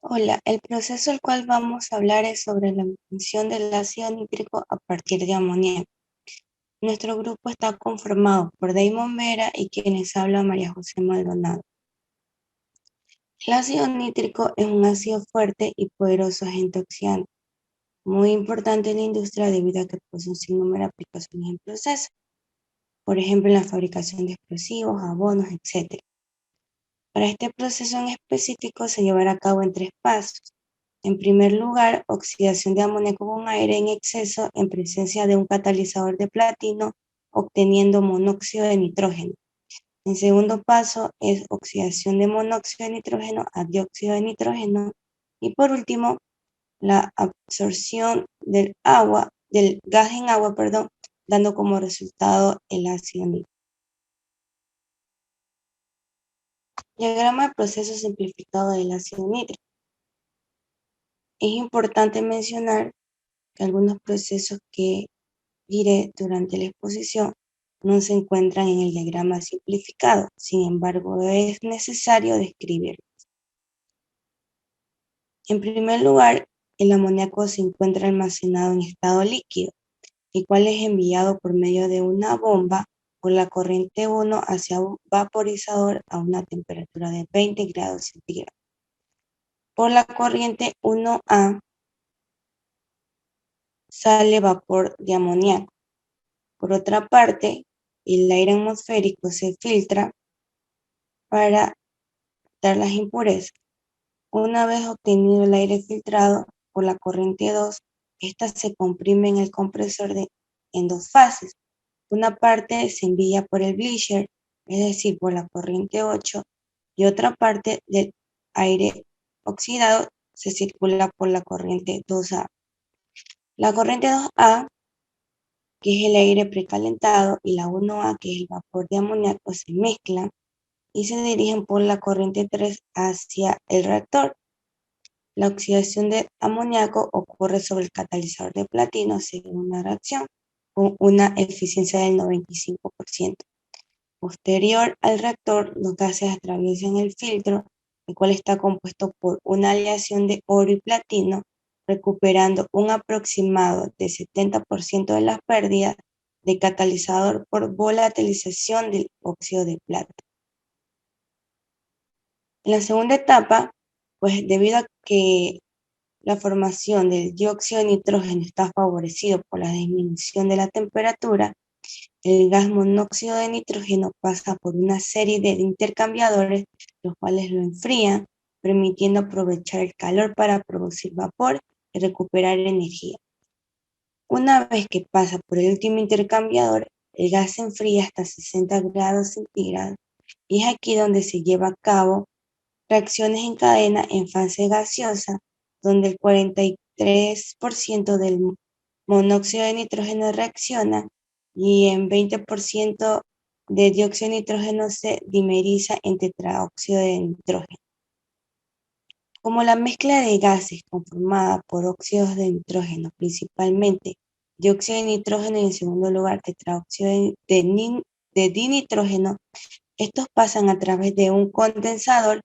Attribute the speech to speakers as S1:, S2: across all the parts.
S1: Hola, el proceso el cual vamos a hablar es sobre la obtención del ácido nítrico a partir de amoníaco. Nuestro grupo está conformado por Damon Vera y quienes habla María José Maldonado. El ácido nítrico es un ácido fuerte y poderoso agente oxidante, muy importante en la industria debido a que posee un sinnúmero de aplicaciones en procesos, por ejemplo en la fabricación de explosivos, abonos, etc. Para este proceso en específico se llevará a cabo en 3 pasos. En primer lugar, oxidación de amoníaco con aire en exceso en presencia de un catalizador de platino, obteniendo monóxido de nitrógeno. En segundo paso es oxidación de monóxido de nitrógeno a dióxido de nitrógeno. Y por último, la absorción del gas en agua, dando como resultado el ácido nítrico. Diagrama de proceso simplificado del ácido nítrico. Es importante mencionar que algunos procesos que diré durante la exposición no se encuentran en el diagrama simplificado, sin embargo es necesario describirlo. En primer lugar, el amoníaco se encuentra almacenado en estado líquido, el cual es enviado por medio de una bomba por la corriente 1 hacia un vaporizador a una temperatura de 20 grados centígrados. Por la corriente 1A sale vapor de amoníaco. Por otra parte, el aire atmosférico se filtra para quitar las impurezas. Una vez obtenido el aire filtrado por la corriente 2, esta se comprime en el compresor en 2 fases. Una parte se envía por el bleacher, es decir, por la corriente 8, y otra parte del aire oxidado se circula por la corriente 2A. La corriente 2A, que es el aire precalentado, y la 1A, que es el vapor de amoníaco, se mezclan y se dirigen por la corriente 3 hacia el reactor. La oxidación de amoníaco ocurre sobre el catalizador de platino según una reacción con una eficiencia del 95%. Posterior al reactor, los gases atraviesan el filtro, el cual está compuesto por una aleación de oro y platino, recuperando un aproximado de 70% de las pérdidas de catalizador por volatilización del óxido de plata. En la segunda etapa, pues debido a que la formación del dióxido de nitrógeno está favorecido por la disminución de la temperatura, el gas monóxido de nitrógeno pasa por una serie de intercambiadores, los cuales lo enfrían, permitiendo aprovechar el calor para producir vapor y recuperar energía. Una vez que pasa por el último intercambiador, el gas se enfría hasta 60 grados centígrados y es aquí donde se lleva a cabo reacciones en cadena en fase gaseosa, donde el 43% del monóxido de nitrógeno reacciona y en 20% de dióxido de nitrógeno se dimeriza en tetraóxido de nitrógeno. Como la mezcla de gases conformada por óxidos de nitrógeno, principalmente dióxido de nitrógeno y en segundo lugar tetraóxido de dinitrógeno, estos pasan a través de un condensador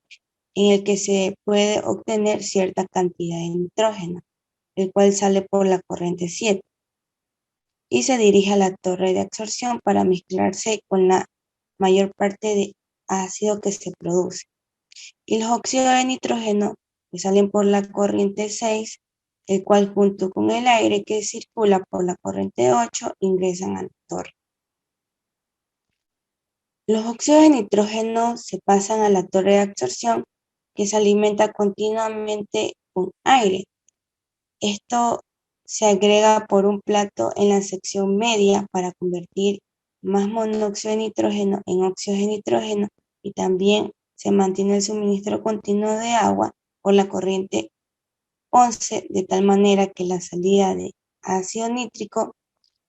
S1: en el que se puede obtener cierta cantidad de nitrógeno, el cual sale por la corriente 7 y se dirige a la torre de absorción para mezclarse con la mayor parte de ácido que se produce. Y los óxidos de nitrógeno que salen por la corriente 6, el cual junto con el aire que circula por la corriente 8 ingresan a la torre. Los óxidos de nitrógeno se pasan a la torre de absorción que se alimenta continuamente con aire. Esto se agrega por un plato en la sección media para convertir más monóxido de nitrógeno en óxido de nitrógeno y también se mantiene el suministro continuo de agua por la corriente 11 de tal manera que la salida de ácido nítrico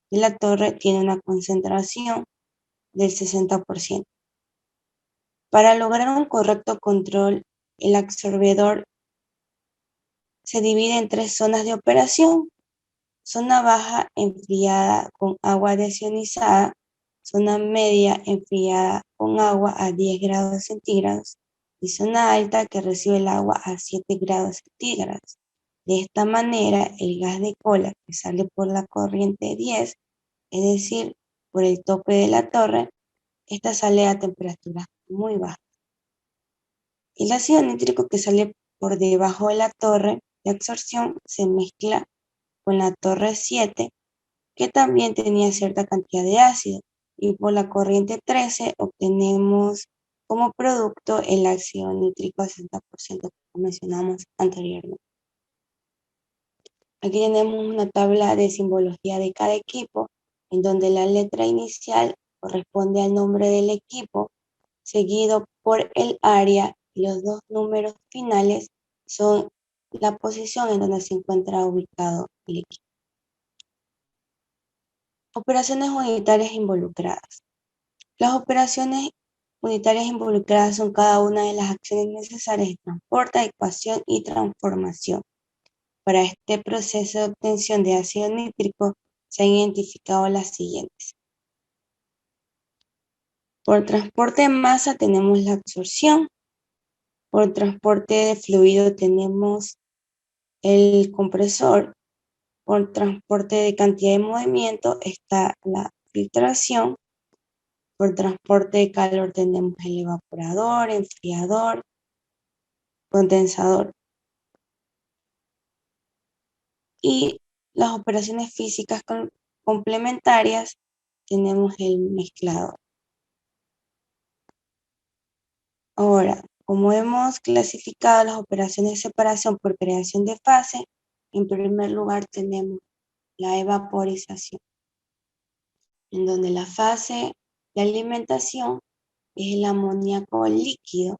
S1: de la torre tiene una concentración del 60%. Para lograr un correcto control, el absorbedor se divide en 3 zonas de operación: zona baja enfriada con agua desionizada, zona media enfriada con agua a 10 grados centígrados y zona alta que recibe el agua a 7 grados centígrados. De esta manera, el gas de cola que sale por la corriente 10, es decir, por el tope de la torre, esta sale a temperaturas muy bajas. El ácido nítrico que sale por debajo de la torre de absorción se mezcla con la torre 7, que también tenía cierta cantidad de ácido, y por la corriente 13 obtenemos como producto el ácido nítrico al 60%, como mencionamos anteriormente. Aquí tenemos una tabla de simbología de cada equipo, en donde la letra inicial corresponde al nombre del equipo, seguido por el área, y los dos números finales son la posición en donde se encuentra ubicado el equipo. Operaciones unitarias involucradas. Las operaciones unitarias involucradas son cada una de las acciones necesarias de transporte, adecuación y transformación. Para este proceso de obtención de ácido nítrico se han identificado las siguientes. Por transporte de masa tenemos la absorción. Por transporte de fluido tenemos el compresor. Por transporte de cantidad de movimiento está la filtración. Por transporte de calor tenemos el evaporador, enfriador, condensador. Y las operaciones físicas complementarias tenemos el mezclador. Ahora, como hemos clasificado las operaciones de separación por creación de fase, en primer lugar tenemos la evaporización, en donde la fase de alimentación es el amoníaco líquido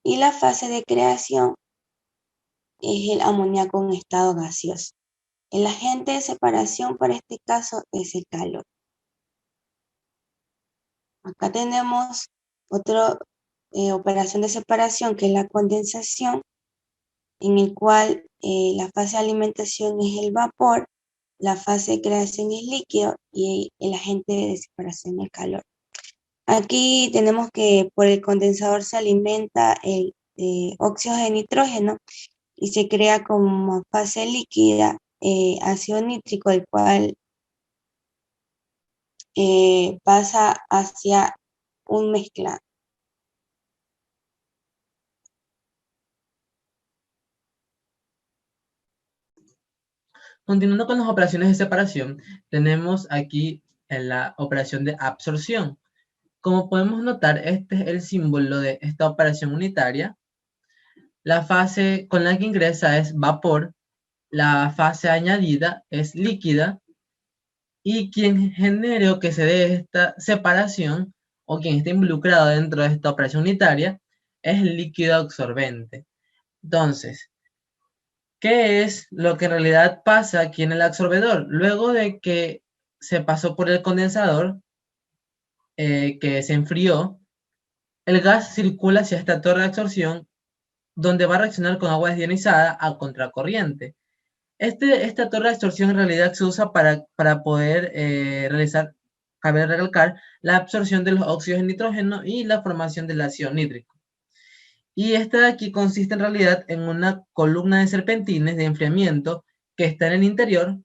S1: y la fase de creación es el amoníaco en estado gaseoso. El agente de separación para este caso es el calor. Acá tenemos otra operación de separación que es la condensación, en el cual la fase de alimentación es el vapor, la fase de creación es líquido y el agente de separación es el calor. Aquí tenemos que por el condensador se alimenta el óxido de nitrógeno y se crea como fase líquida ácido nítrico, el cual pasa hacia un mezclado.
S2: Continuando con las operaciones de separación, tenemos aquí en la operación de absorción. Como podemos notar, este es el símbolo de esta operación unitaria. La fase con la que ingresa es vapor, la fase añadida es líquida, y quien genere o que se dé esta separación, o quien esté involucrado dentro de esta operación unitaria, es el líquido absorbente. Entonces, ¿qué es lo que en realidad pasa aquí en el absorbedor? Luego de que se pasó por el condensador, que se enfrió, el gas circula hacia esta torre de absorción, donde va a reaccionar con agua desionizada a contracorriente. Esta torre de absorción en realidad se usa para poder realizar, cabe recalcar, la absorción de los óxidos de nitrógeno y la formación del ácido nítrico. Y esta de aquí consiste en realidad en una columna de serpentines de enfriamiento que está en el interior,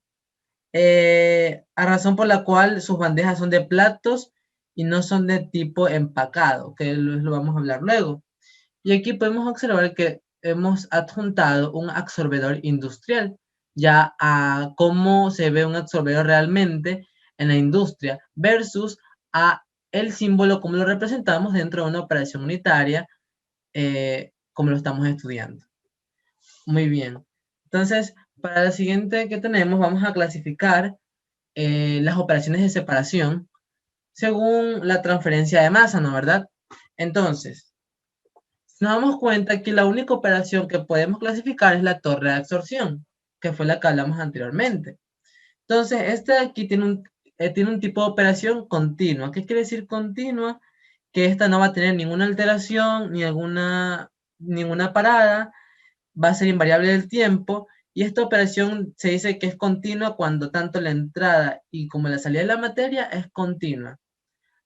S2: a razón por la cual sus bandejas son de platos y no son de tipo empacado, que lo vamos a hablar luego. Y aquí podemos observar que hemos adjuntado un absorbedor industrial, ya a cómo se ve un absorbedor realmente en la industria, versus a el símbolo como lo representamos dentro de una operación unitaria, como lo estamos estudiando. Muy bien. Entonces, para la siguiente que tenemos, vamos a clasificar las operaciones de separación según la transferencia de masa, ¿no? ¿Verdad? Entonces, nos damos cuenta que la única operación que podemos clasificar es la torre de absorción, que fue la que hablamos anteriormente. Entonces, este de aquí tiene un tipo de operación continua. ¿Qué quiere decir continua? Que esta no va a tener ninguna alteración, ni ninguna parada, va a ser invariable del tiempo, y esta operación se dice que es continua cuando tanto la entrada y como la salida de la materia es continua.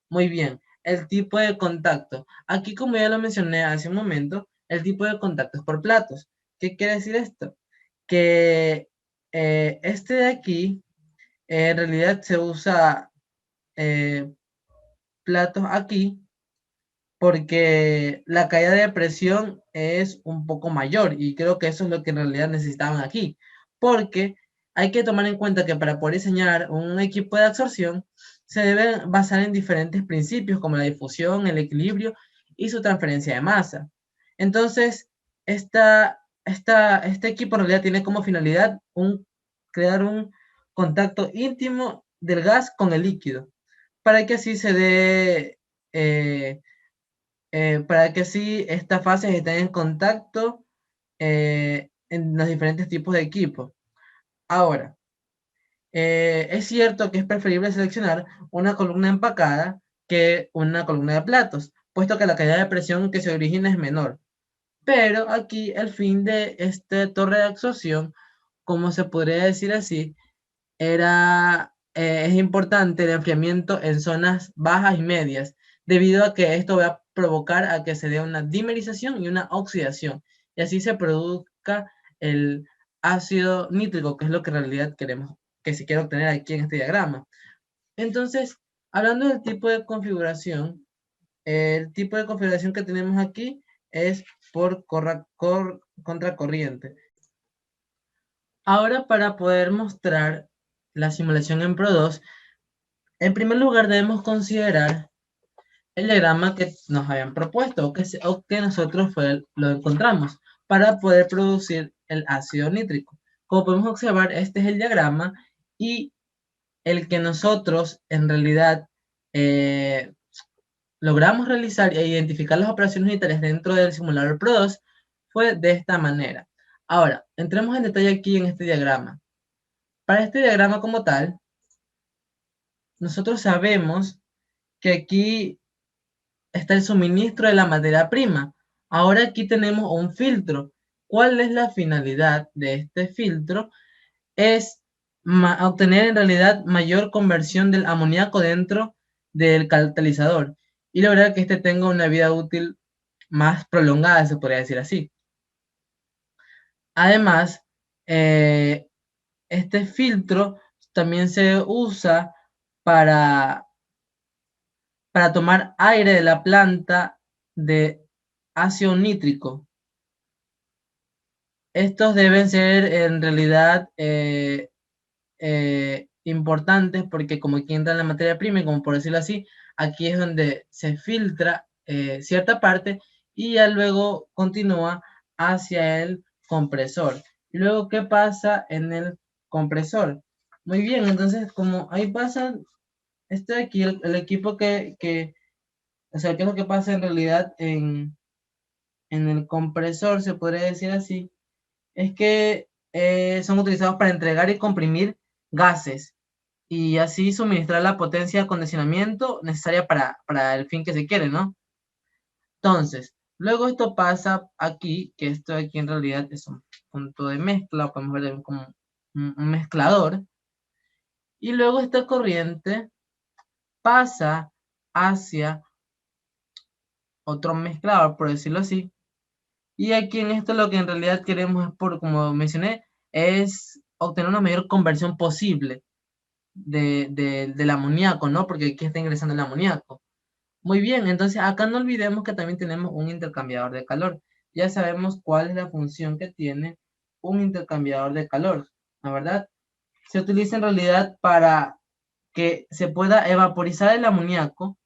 S2: Muy bien. el tipo de contacto. Aquí, como ya lo mencioné hace un momento, el tipo de contacto es por platos. ¿Qué quiere decir esto? Que este de aquí, en realidad se usa platos aquí porque la caída de presión es un poco mayor y creo que eso es lo que en realidad necesitaban aquí, porque hay que tomar en cuenta que para poder diseñar un equipo de absorción se debe basar en diferentes principios como la difusión, el equilibrio y su transferencia de masa. Entonces, este equipo en realidad tiene como finalidad crear un contacto íntimo del gas con el líquido, para que así se dé para que así estas fases estén en contacto en los diferentes tipos de equipos. Ahora, es cierto que es preferible seleccionar una columna empacada que una columna de platos, puesto que la caída de presión que se origina es menor. Pero aquí el fin de esta torre de absorción, como se podría decir así, es importante el enfriamiento en zonas bajas y medias, debido a que esto va a provocar a que se dé una dimerización y una oxidación, y así se produzca el ácido nítrico, que es lo que en realidad queremos, que se quiere obtener aquí en este diagrama. Entonces, hablando del tipo de configuración, el tipo de configuración que tenemos aquí es por contracorriente. Ahora, para poder mostrar la simulación en Pro2, en primer lugar debemos considerar el diagrama que nos habían propuesto o que nosotros lo encontramos para poder producir el ácido nítrico. Como podemos observar, este es el diagrama y el que nosotros en realidad eh, logramos realizar e identificar las operaciones unitarias dentro del simulador Pro2 fue de esta manera. Ahora, entremos en detalle aquí en este diagrama. Para este diagrama como tal, nosotros sabemos que aquí está el suministro de la materia prima. Ahora aquí tenemos un filtro. ¿Cuál es la finalidad de este filtro? Es obtener en realidad mayor conversión del amoníaco dentro del catalizador y lograr que este tenga una vida útil más prolongada, se podría decir así. Además, este filtro también se usa para tomar aire de la planta de ácido nítrico. Estos deben ser en realidad importantes porque como aquí entra la materia prima y como por decirlo así, aquí es donde se filtra cierta parte y ya luego continúa hacia el compresor. Y luego, ¿qué pasa en el compresor? Muy bien, entonces como ahí pasa, este de aquí, el equipo o sea, ¿qué es lo que pasa en realidad en el compresor, se podría decir así? Es que son utilizados para entregar y comprimir gases y así suministrar la potencia de acondicionamiento necesaria para el fin que se quiere, ¿no? Entonces, luego esto pasa aquí, que esto aquí en realidad es un punto de mezcla, podemos ver como un mezclador, y luego esta corriente pasa hacia otro mezclador, por decirlo así. Y aquí en esto lo que en realidad queremos es, como mencioné, es obtener una mayor conversión posible del amoníaco, ¿no? Porque aquí está ingresando el amoníaco. Muy bien, entonces acá no olvidemos que también tenemos un intercambiador de calor. Ya sabemos cuál es la función que tiene un intercambiador de calor, ¿la verdad? Se utiliza en realidad para que se pueda evaporizar el amoníaco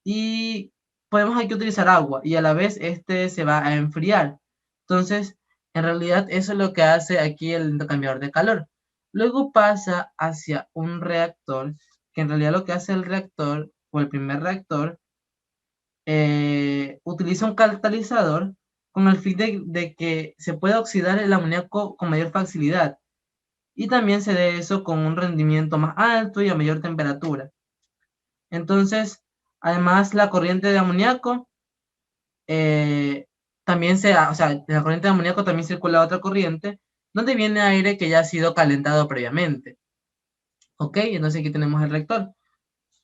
S2: y podemos aquí utilizar agua y a la vez este se va a enfriar. Entonces, en realidad eso es lo que hace aquí el intercambiador de calor. Luego pasa hacia un reactor, que en realidad lo que hace el reactor o el primer reactor utiliza un catalizador con el fin de que se pueda oxidar el amoníaco con mayor facilidad y también se dé eso con un rendimiento más alto y a mayor temperatura. Entonces, además la corriente de amoníaco también o sea, en la corriente de amoníaco también circula otra corriente donde viene aire que ya ha sido calentado previamente. ¿Ok? Entonces aquí tenemos el reactor.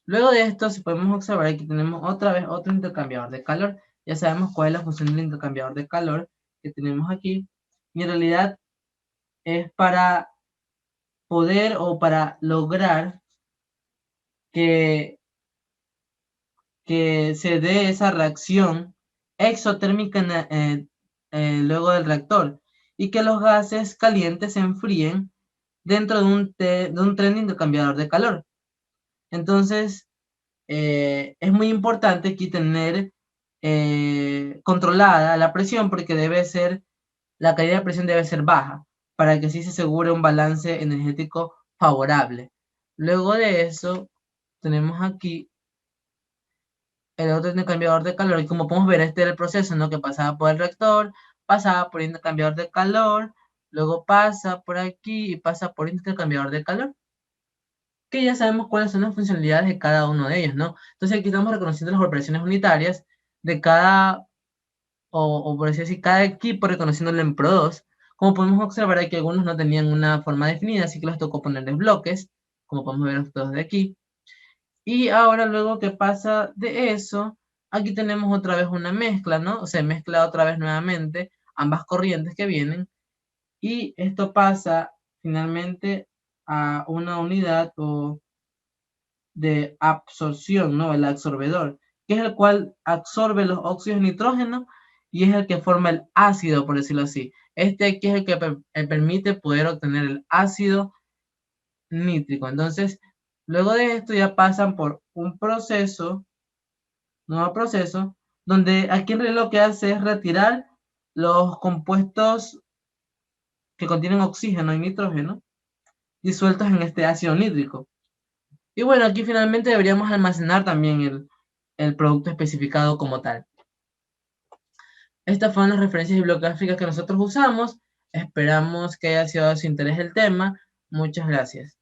S2: Luego de esto, si podemos observar, aquí tenemos otra vez otro intercambiador de calor. Ya sabemos cuál es la función del intercambiador de calor que tenemos aquí. Y en realidad es para poder o para lograr que, que se dé esa reacción exotérmica luego del reactor y que los gases calientes se enfríen dentro de un tren de intercambiador de calor. Entonces, es muy importante aquí tener controlada la presión porque la caída de presión debe ser baja para que así se asegure un balance energético favorable. Luego de eso, tenemos aquí el otro intercambiador de calor y como podemos ver, este era el proceso, ¿no? Que pasaba por el reactor, pasaba por el intercambiador de calor, luego pasa por aquí y pasa por el intercambiador de calor, que ya sabemos cuáles son las funcionalidades de cada uno de ellos, ¿no? Entonces aquí estamos reconociendo las operaciones unitarias de cada, o por decir así, cada equipo reconociéndolo en Pro2. Como podemos observar aquí, algunos no tenían una forma definida, así que les tocó ponerles bloques, como podemos ver todos de aquí. Y ahora luego que pasa de eso, aquí tenemos otra vez una mezcla, ¿no? Se mezcla otra vez nuevamente ambas corrientes que vienen y esto pasa finalmente a una unidad de absorción, ¿no? El absorbedor, que es el cual absorbe los óxidos de nitrógeno y es el que forma el ácido, por decirlo así. Este aquí es el que permite poder obtener el ácido nítrico. Entonces, luego de esto ya pasan por un nuevo proceso, donde aquí en realidad lo que hace es retirar los compuestos que contienen oxígeno y nitrógeno disueltos en este ácido nítrico. Y bueno, aquí finalmente deberíamos almacenar también el producto especificado como tal. Estas fueron las referencias bibliográficas que nosotros usamos. Esperamos que haya sido de su interés el tema. Muchas gracias.